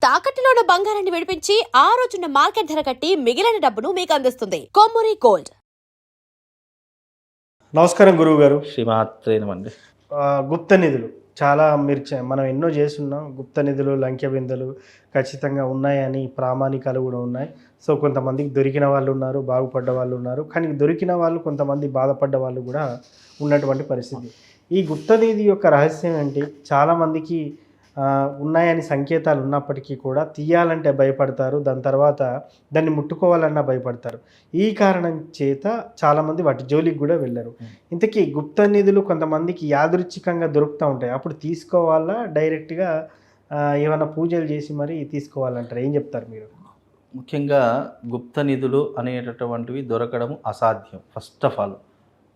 తాకట్టులో ఉన్న బంగారాన్ని విడిపించి ఆ రోజున్న మార్కెట్ ధర కట్టి మిగిలిన డబ్బును మీకు అందిస్తుంది కొమ్మూరి గోల్డ్. నమస్కారం గురువు గారు. శ్రీమాత్రేనమండి. గుప్త నిధులు చాలా మనం ఎన్నో చేస్తున్నాం. గుప్త నిధులు, లంకె బిందెలు ఖచ్చితంగా ఉన్నాయని ప్రామాణికాలు కూడా ఉన్నాయి. సో కొంతమందికి దొరికిన వాళ్ళు ఉన్నారు, బాగుపడ్డ వాళ్ళు ఉన్నారు. కానీ దొరికిన వాళ్ళు కొంతమంది బాధపడ్డ వాళ్ళు కూడా ఉన్నటువంటి పరిస్థితి. ఈ గుప్త నిధి యొక్క రహస్యం ఏంటి? చాలామందికి ఉన్నాయని సంకేతాలు ఉన్నప్పటికీ కూడా తీయాలంటే భయపడతారు. దాని తర్వాత దాన్ని ముట్టుకోవాలన్నా భయపడతారు. ఈ కారణం చేత చాలామంది వాటి జోలికి కూడా వెళ్ళరు. ఇంతకీ గుప్త నిధులు కొంతమందికి యాదృచ్ఛికంగా దొరుకుతూ ఉంటాయి. అప్పుడు తీసుకోవాలా, డైరెక్ట్గా ఏమైనా పూజలు చేసి మరి తీసుకోవాలంటారు? ఏం చెప్తారు మీరు? ముఖ్యంగా గుప్త నిధులు అనేటటువంటివి దొరకడం అసాధ్యం. ఫస్ట్ ఆఫ్ ఆల్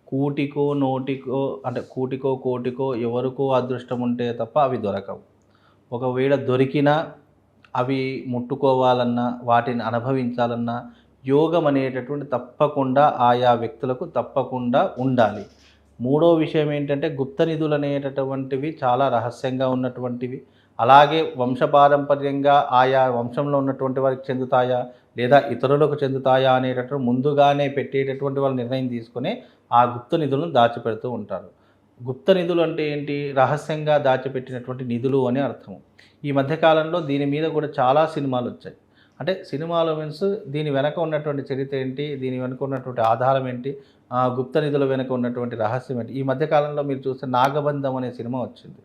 కూటికో నోటికో అంటే కూటికో కోటికో ఎవరికో అదృష్టం ఉంటే తప్ప అవి దొరకవు. ఒకవేళ దొరికినా అవి ముట్టుకోవాలన్నా వాటిని అనుభవించాలన్నా యోగం అనేటటువంటి తప్పకుండా ఆయా వ్యక్తులకు తప్పకుండా ఉండాలి. మూడో విషయం ఏంటంటే గుప్త నిధులు అనేటటువంటివి చాలా రహస్యంగా ఉన్నటువంటివి. అలాగే వంశపారంపర్యంగా ఆయా వంశంలో ఉన్నటువంటి వారికి చెందుతాయా లేదా ఇతరులకు చెందుతాయా అనేటటువంటి ముందుగానే పెట్టేటటువంటి వాళ్ళు నిర్ణయం తీసుకొని ఆ గుప్త నిధులను దాచిపెడుతూ ఉంటారు. గుప్త నిధులు అంటే ఏంటి? రహస్యంగా దాచిపెట్టినటువంటి నిధులు అని అర్థం. ఈ మధ్యకాలంలో దీని మీద కూడా చాలా సినిమాలు వచ్చాయి. అంటే సినిమాలు మీన్స్ దీని వెనక ఉన్నటువంటి చరిత్ర ఏంటి, దీని వెనక ఉన్నటువంటి ఆధారం ఏంటి, గుప్త నిధుల వెనక ఉన్నటువంటి రహస్యం ఏంటి. ఈ మధ్యకాలంలో మీరు చూస్తే నాగబంధం అనే సినిమా వచ్చింది.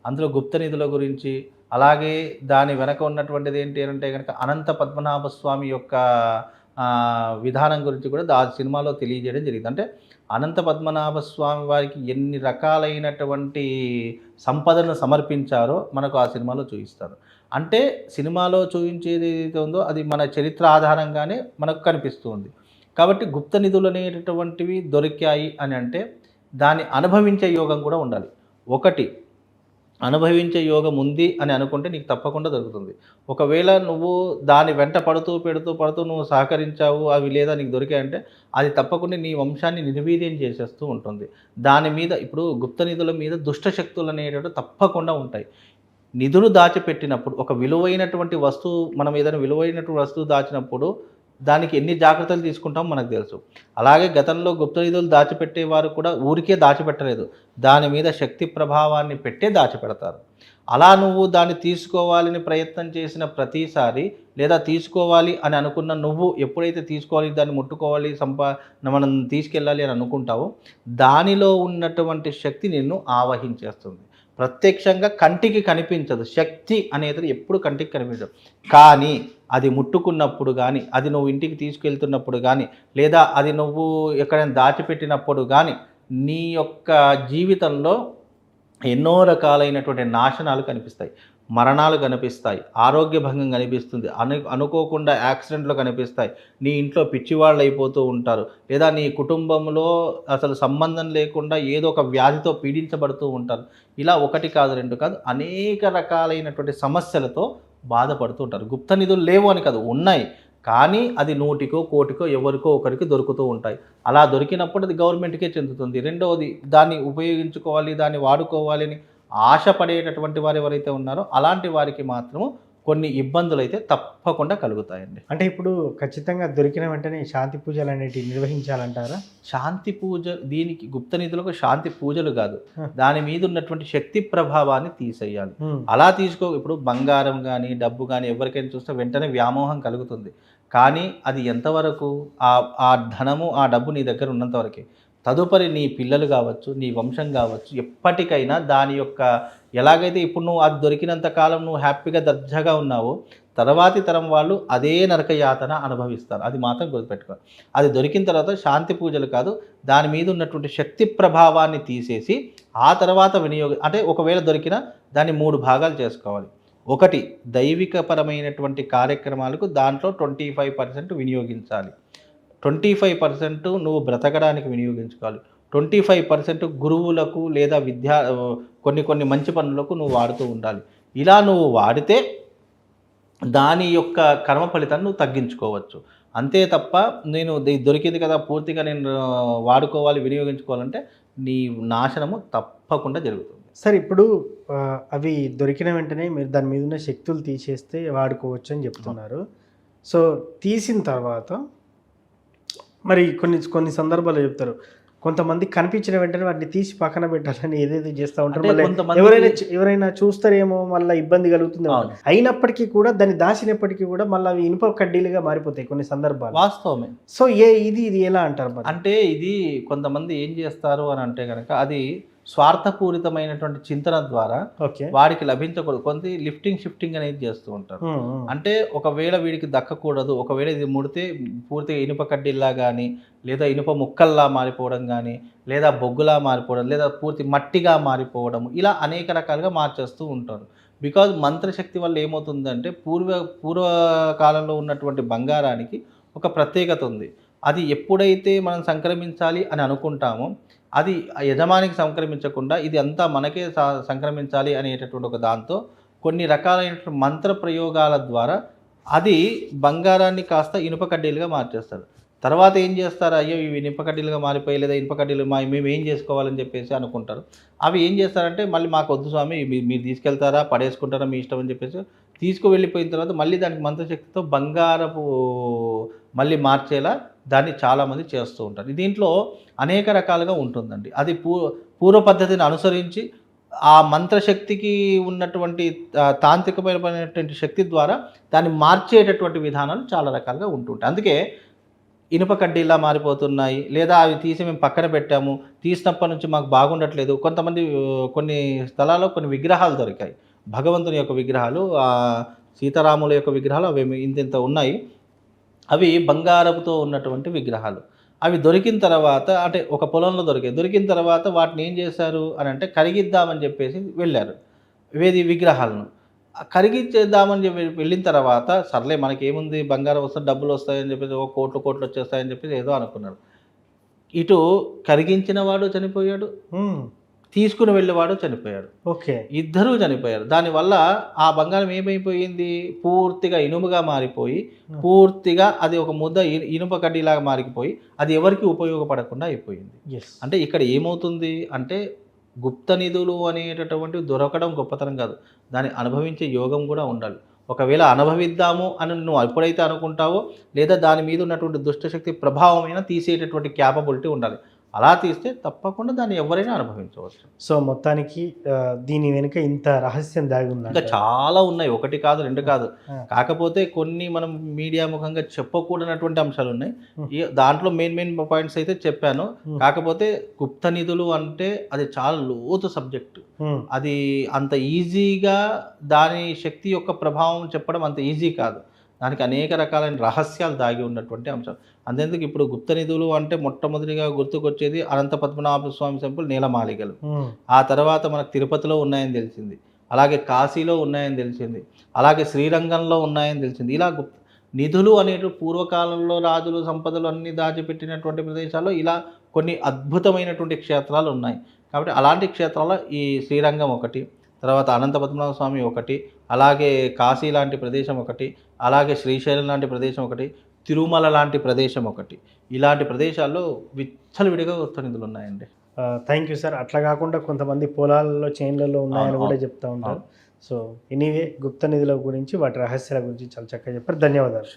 అందులో గుప్త నిధుల గురించి, అలాగే దాని వెనక ఉన్నటువంటిది ఏంటి అంటే కనుక అనంత పద్మనాభ స్వామి యొక్క విధానం గురించి కూడా ఆ సినిమాలో తెలియజేయడం జరిగింది. అంటే అనంత పద్మనాభ స్వామి వారికి ఎన్ని రకాలైనటువంటి సంపదను సమర్పించారో మనకు ఆ సినిమాలో చూపిస్తారు. అంటే సినిమాలో చూపించేది ఏదైతే ఉందో అది మన చరిత్ర ఆధారంగానే మనకు కనిపిస్తుంది. కాబట్టి గుప్త నిధులు అనేటటువంటివి దొరికాయి అని అంటే దాన్ని అనుభవించే యోగం కూడా ఉండాలి. ఒకటి అనుభవించే యోగం ఉంది అని అనుకుంటే నీకు తప్పకుండా దొరుకుతుంది. ఒకవేళ నువ్వు దాని వెంట పడుతూ నువ్వు సహకరించావు, అవి లేదా నీకు దొరికాయంటే అది తప్పకుండా నీ వంశాన్ని నిర్వీర్యం చేసేస్తూ ఉంటుంది. దాని మీద ఇప్పుడు గుప్త నిధుల మీద దుష్ట శక్తులు అనేటవి తప్పకుండా ఉంటాయి. నిధులు దాచిపెట్టినప్పుడు ఒక విలువైనటువంటి వస్తువు, మనం ఏదైనా విలువైనటువంటి వస్తువు దాచినప్పుడు దానికి ఎన్ని జాగ్రత్తలు తీసుకుంటామో మనకు తెలుసు. అలాగే గతంలో గుప్త నిధులు దాచిపెట్టేవారు కూడా ఊరికే దాచిపెట్టలేదు, దాని మీద శక్తి ప్రభావాన్ని పెట్టే దాచిపెడతారు. అలా నువ్వు దాన్ని తీసుకోవాలని ప్రయత్నం చేసిన ప్రతిసారి లేదా తీసుకోవాలి అని అనుకున్న నువ్వు ఎప్పుడైతే తీసుకోవాలి, దాన్ని ముట్టుకోవాలి, మనం తీసుకెళ్ళాలి అని అనుకుంటావో దానిలో ఉన్నటువంటి శక్తి నిన్ను ఆవహించేస్తుంది. ప్రత్యక్షంగా కంటికి కనిపించదు. శక్తి అనేది ఎప్పుడు కంటికి కనిపించదు. కానీ అది ముట్టుకున్నప్పుడు కానీ, అది నువ్వు ఇంటికి తీసుకెళ్తున్నప్పుడు కానీ, లేదా అది నువ్వు ఎక్కడైనా దాచిపెట్టినప్పుడు కానీ నీ యొక్క జీవితంలో ఎన్నో రకాలైనటువంటి నాశనాలు కనిపిస్తాయి, మరణాలు కనిపిస్తాయి, ఆరోగ్య భంగం కనిపిస్తుంది, అనుకోకుండా యాక్సిడెంట్లు కనిపిస్తాయి, నీ ఇంట్లో పిచ్చివాళ్ళు అయిపోతూ ఉంటారు, లేదా నీ కుటుంబంలో అసలు సంబంధం లేకుండా ఏదో ఒక వ్యాధితో పీడించబడుతూ ఉంటారు. ఇలా ఒకటి కాదు, రెండు కాదు, అనేక రకాలైనటువంటి సమస్యలతో బాధపడుతూ ఉంటారు. గుప్త నిధులు లేవు అని కాదు, ఉన్నాయి. కానీ అది నూటికో కోటికో ఎవరికో ఒకరికి దొరుకుతూ ఉంటాయి. అలా దొరికినప్పుడు అది గవర్నమెంట్కే చెందుతుంది. రెండవది దాన్ని ఉపయోగించుకోవాలి, దాన్ని వాడుకోవాలి అని ఆశపడేటటువంటి వారు ఎవరైతే ఉన్నారో అలాంటి వారికి మాత్రము కొన్ని ఇబ్బందులు అయితే తప్పకుండా కలుగుతాయండి. అంటే ఇప్పుడు ఖచ్చితంగా దొరికిన వెంటనే శాంతి పూజలు అనేటివి నిర్వహించాలంటారా? శాంతి పూజ, దీనికి గుప్త నిధులకు శాంతి పూజలు కాదు, దాని మీద ఉన్నటువంటి శక్తి ప్రభావాన్ని తీసేయాలి. అలా ఇప్పుడు బంగారం కానీ డబ్బు కానీ ఎవరికైనా చూస్తే వెంటనే వ్యామోహం కలుగుతుంది. కానీ అది ఎంతవరకు ఆ ధనము ఆ డబ్బు నీ దగ్గర ఉన్నంత వరకే. తదుపరి నీ పిల్లలు కావచ్చు, నీ వంశం కావచ్చు, ఎప్పటికైనా దాని యొక్క ఎలాగైతే ఇప్పుడు నువ్వు అది దొరికినంత కాలం నువ్వు హ్యాపీగా దర్జాగా ఉన్నావో తర్వాతి తరం వాళ్ళు అదే నరక యాతన అనుభవిస్తారు. అది మాత్రం గుర్తుపెట్టుకోవాలి. అది దొరికిన తర్వాత శాంతి పూజలు కాదు, దాని మీద ఉన్నటువంటి శక్తి ప్రభావాన్ని తీసేసి ఆ తర్వాత అంటే ఒకవేళ దొరికినా దాన్ని 3 భాగాలు చేసుకోవాలి. ఒకటి దైవికపరమైనటువంటి కార్యక్రమాలకు దాంట్లో 25% వినియోగించాలి, 25% నువ్వు బ్రతకడానికి వినియోగించుకోవాలి, 25% గురువులకు లేదా కొన్ని మంచి పనులకు నువ్వు వాడుతూ ఉండాలి. ఇలా నువ్వు వాడితే దాని యొక్క కర్మ ఫలితాన్ని నువ్వు తగ్గించుకోవచ్చు. అంతే తప్ప నేను దొరికింది కదా పూర్తిగా నేను వాడుకోవాలి, వినియోగించుకోవాలంటే నీ నాశనము తప్పకుండా జరుగుతుంది. సార్ ఇప్పుడు అవి దొరికిన వెంటనే మీరు దాని మీద ఉన్న శక్తులు తీసేస్తే వాడుకోవచ్చు అని చెప్తున్నారు. సో తీసిన తర్వాత మరి కొన్ని కొన్ని సందర్భాల్లో చెప్తారు, కొంతమంది కనిపించిన వెంటనే వాటిని తీసి పక్కన పెట్టాలని ఏదేదో చేస్తూ ఉంటారు. అంటే మళ్ళీ కొంతమంది- ఎవరైనా చూస్తారేమో, మళ్ళీ ఇబ్బంది కలుగుతుంది. అవును. అయినప్పటికీ కూడా దాన్ని దాచినప్పటికీ కూడా మళ్ళీ అవి ఇనుప కడ్డీలుగా మారిపోతాయి కొన్ని సందర్భాలు. వాస్తవమే. సో ఇది ఎలా అంటారు మరి? అంటే ఇది కొంతమంది ఏం చేస్తారు అని అంటే కనుక అది స్వార్థపూరితమైనటువంటి చింతన ద్వారా ఓకే. వాడికి లభించకూడదు. కొంత లిఫ్టింగ్ షిఫ్టింగ్ అనేది చేస్తూ ఉంటారు. అంటే ఒకవేళ వీడికి దక్కకూడదు, ఒకవేళ ఇది ముడితే పూర్తిగా ఇనుప కడ్డీల్లా కానీ, లేదా ఇనుప ముక్కల్లా మారిపోవడం కానీ, లేదా బొగ్గులా మారిపోవడం, లేదా పూర్తి మట్టిగా మారిపోవడం, ఇలా అనేక రకాలుగా మార్చేస్తూ ఉంటారు. బికాజ్ మంత్రశక్తి వల్ల ఏమవుతుందంటే పూర్వకాలంలో ఉన్నటువంటి బంగారానికి ఒక ప్రత్యేకత ఉంది. అది ఎప్పుడైతే మనం సంక్రమించాలి అని అనుకుంటామో అది ఆ యజమానికి సంక్రమించకుండా ఇది అంతా మనకే సంక్రమించాలి అనేటటువంటి ఒక దాంతో కొన్ని రకాలైనటువంటి మంత్ర ప్రయోగాల ద్వారా అది బంగారాన్ని కాస్త ఇనుప కడ్డీలుగా మార్చేస్తారు. తర్వాత ఏం చేస్తారు, అయ్యో ఇవి ఇనుప కడ్డీలుగా మారిపోయి, లేదా ఇనుప కడ్డీలు మేము ఏం చేసుకోవాలని చెప్పేసి అనుకుంటారు. అవి ఏం చేస్తారంటే మళ్ళీ మాకు వద్దు స్వామి, మీరు తీసుకెళ్తారా పడేసుకుంటారా మీ ఇష్టం అని చెప్పేసి తీసుకువెళ్ళిపోయిన తర్వాత మళ్ళీ దానికి మంత్రశక్తితో బంగారపు మళ్ళీ మార్చేలా దాన్ని చాలామంది చేస్తూ ఉంటారు. దీంట్లో అనేక రకాలుగా ఉంటుందండి. అది పూర్వ పద్ధతిని అనుసరించి ఆ మంత్రశక్తికి ఉన్నటువంటి తాంత్రికమైనటువంటి శక్తి ద్వారా దాన్ని మార్చేటటువంటి విధానాలు చాలా రకాలుగా ఉంటుంటాయి. అందుకే ఇనుప కడ్డీలా మారిపోతున్నాయి, లేదా అవి తీసి మేము పక్కన పెట్టాము, తీసినప్పటి నుంచి మాకు బాగుండట్లేదు. కొంతమంది కొన్ని స్థలాల్లో కొన్ని విగ్రహాలు దొరికాయి, భగవంతుని యొక్క విగ్రహాలు, సీతారాముల యొక్క విగ్రహాలు, అవి ఇంత ఉన్నాయి. అవి బంగారపుతో ఉన్నటువంటి విగ్రహాలు. అవి దొరికిన తర్వాత అంటే ఒక పొలంలో దొరికిన తర్వాత వాటిని ఏం చేశారు అని అంటే కరిగిద్దామని చెప్పేసి వెళ్ళారు విగ్రహాలను. కరిగించేద్దామని చెప్పి వెళ్ళిన తర్వాత సర్లే మనకేముంది, బంగారం వస్తే డబ్బులు వస్తాయని చెప్పేసి కోట్లు వచ్చేస్తాయని చెప్పేసి ఏదో అనుకున్నారు. ఇటు కరిగించిన వాడు చనిపోయాడు, తీసుకుని వెళ్ళేవాడు చనిపోయాడు. ఓకే. ఇద్దరూ చనిపోయారు. దానివల్ల ఆ బంగారం ఏమైపోయింది, పూర్తిగా ఇనుముగా మారిపోయి, పూర్తిగా అది ఒక ముద్ద ఇనుప కడ్డీలాగా మారిపోయి అది ఎవరికి ఉపయోగపడకుండా అయిపోయింది. అంటే ఇక్కడ ఏమవుతుంది అంటే గుప్త నిధులు అనేటటువంటివి దొరకడం గొప్పతనం కాదు, దాన్ని అనుభవించే యోగం కూడా ఉండాలి. ఒకవేళ అనుభవిద్దాము అని నువ్వు ఎప్పుడైతే అనుకుంటావో, లేదా దాని మీద ఉన్నటువంటి దుష్టశక్తి ప్రభావమైన తీసేటటువంటి క్యాపబిలిటీ ఉండాలి. అలా తీస్తే తప్పకుండా దాన్ని ఎవరైనా అనుభవించవచ్చు. సో మొత్తానికి దీని వెనుక ఇంత రహస్యం దాగి ఉంది. ఇంకా చాలా ఉన్నాయి, ఒకటి కాదు రెండు కాదు. కాకపోతే కొన్ని మనం మీడియా ముఖంగా చెప్పకూడనటువంటి అంశాలు ఉన్నాయి. దాంట్లో మెయిన్ పాయింట్స్ అయితే చెప్పాను. కాకపోతే గుప్త నిధులు అంటే అది చాలా లోతు సబ్జెక్టు. అది అంత ఈజీగా దాని శక్తి యొక్క ప్రభావం చెప్పడం అంత ఈజీ కాదు. దానికి అనేక రకాలైన రహస్యాలు దాగి ఉన్నటువంటి అంశాలు. అంతేందుకు ఇప్పుడు గుప్త నిధులు అంటే మొట్టమొదటిగా గుర్తుకొచ్చేది అనంత పద్మనాభ స్వామి టెంపుల్ నీలమాళిగలు. ఆ తర్వాత మనకు తిరుపతిలో ఉన్నాయని తెలిసింది, అలాగే కాశీలో ఉన్నాయని తెలిసింది, అలాగే శ్రీరంగంలో ఉన్నాయని తెలిసింది. ఇలా నిధులు అనేటు పూర్వకాలంలో రాజులు సంపదలు అన్నీ దాచిపెట్టినటువంటి ప్రదేశాల్లో ఇలా కొన్ని అద్భుతమైనటువంటి క్షేత్రాలు ఉన్నాయి. కాబట్టి అలాంటి క్షేత్రాల్లో ఈ శ్రీరంగం ఒకటి, తర్వాత అనంత పద్మనాభ స్వామి ఒకటి, అలాగే కాశీ లాంటి ప్రదేశం ఒకటి, అలాగే శ్రీశైలం లాంటి ప్రదేశం ఒకటి, తిరుమల లాంటి ప్రదేశం ఒకటి. ఇలాంటి ప్రదేశాల్లో విచ్చలవిడిగా గుప్త నిధులు ఉన్నాయండి. Thank you sir. అట్లా కాకుండా కొంతమంది పొలాలలో చైన్లలో ఉన్నాయని కూడా చెప్తూ ఉంటారు. సో ఎనీవే గుప్త నిధుల గురించి, వాటి రహస్యాల గురించి చాలా చక్కగా చెప్పారు. ధన్యవాదాలు.